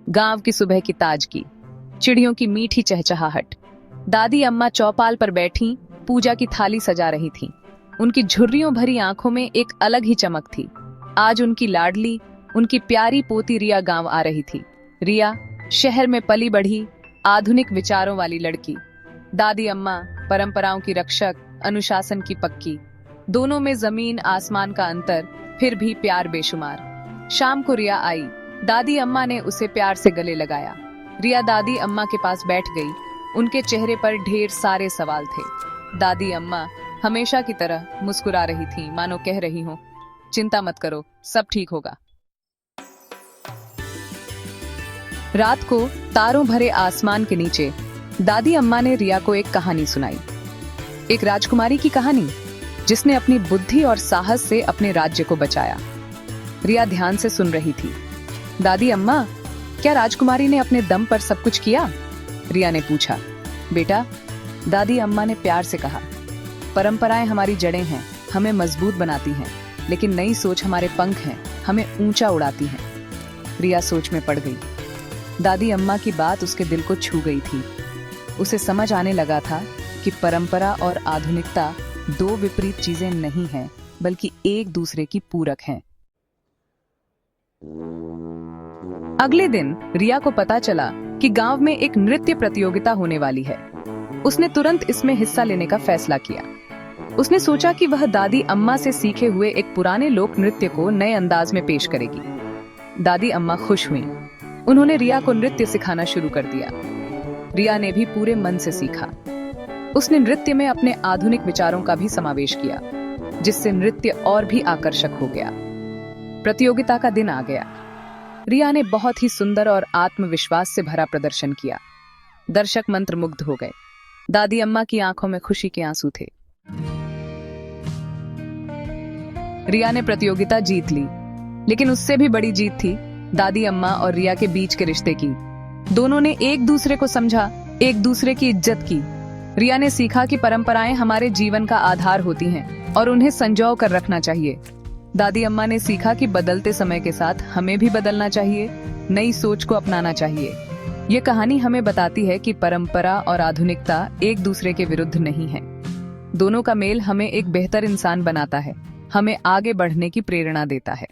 गांव की सुबह की ताजगी, चिड़ियों की मीठी चहचहाहट। दादी अम्मा चौपाल पर बैठी पूजा की थाली सजा रही थीं। उनकी झुर्रियों भरी आंखों में एक अलग ही चमक थी। आज उनकी लाडली, उनकी प्यारी पोती रिया गांव आ रही थी। रिया शहर में पली बढ़ी, आधुनिक विचारों वाली लड़की। दादी अम्मा परंपराओं की रक्षक, अनुशासन की पक्की। दोनों में जमीन आसमान का अंतर, फिर भी प्यार बेशुमार। शाम को रिया आई। दादी अम्मा ने उसे प्यार से गले लगाया। रिया दादी अम्मा के पास बैठ गई। उनके चेहरे पर ढेर सारे सवाल थे। दादी अम्मा हमेशा की तरह मुस्कुरा रही थीं, मानो कह रही हो, चिंता मत करो, सब ठीक होगा। रात को तारों भरे आसमान के नीचे दादी अम्मा ने रिया को एक कहानी सुनाई। एक राजकुमारी की कहानी जिसने अपनी बुद्धि और साहस से अपने राज्य को बचाया। रिया ध्यान से सुन रही थी। दादी अम्मा, क्या राजकुमारी ने अपने दम पर सब कुछ किया? रिया ने पूछा। बेटा, दादी अम्मा ने प्यार से कहा, परंपराएं हमारी जड़ें हैं, हमें मजबूत बनाती हैं, लेकिन नई सोच हमारे पंख हैं, हमें ऊंचा उड़ाती हैं। रिया सोच में पड़ गई। दादी अम्मा की बात उसके दिल को छू गई थी। उसे समझ आने लगा था कि परंपरा और आधुनिकता दो विपरीत चीजें नहीं हैं, बल्कि एक दूसरे की पूरक हैं। अगले दिन रिया को पता चला कि गांव में एक नृत्य प्रतियोगिता होने वाली है। उसने तुरंत इसमें हिस्सा लेने का फैसला किया। उसने सोचा कि वह दादी अम्मा से सीखे हुए एक पुराने लोक नृत्य को नए अंदाज में पेश करेगी। दादी अम्मा खुश हुईं। उन्होंने रिया को नृत्य सिखाना शुरू कर दिया। रिया ने भी पूरे मन से सीखा। उसने नृत्य में अपने आधुनिक विचारों का भी समावेश किया, जिससे नृत्य और भी आकर्षक हो गया। प्रतियोगिता का दिन आ गया। रिया ने बहुत ही सुंदर और आत्मविश्वास से भरा प्रदर्शन किया। दर्शक मंत्रमुग्ध हो गए। दादी अम्मा की आंखों में खुशी के आंसू थे। रिया ने प्रतियोगिता जीत ली, लेकिन उससे भी बड़ी जीत थी दादी अम्मा और रिया के बीच के रिश्ते की। दोनों ने एक दूसरे को समझा, एक दूसरे की इज्जत की। रिया ने सीखा कि परंपराएं हमारे जीवन का आधार होती हैं और उन्हें संजो कर रखना चाहिए। दादी अम्मा ने सीखा कि बदलते समय के साथ हमें भी बदलना चाहिए, नई सोच को अपनाना चाहिए। ये कहानी हमें बताती है कि परंपरा और आधुनिकता एक दूसरे के विरुद्ध नहीं है। दोनों का मेल हमें एक बेहतर इंसान बनाता है, हमें आगे बढ़ने की प्रेरणा देता है।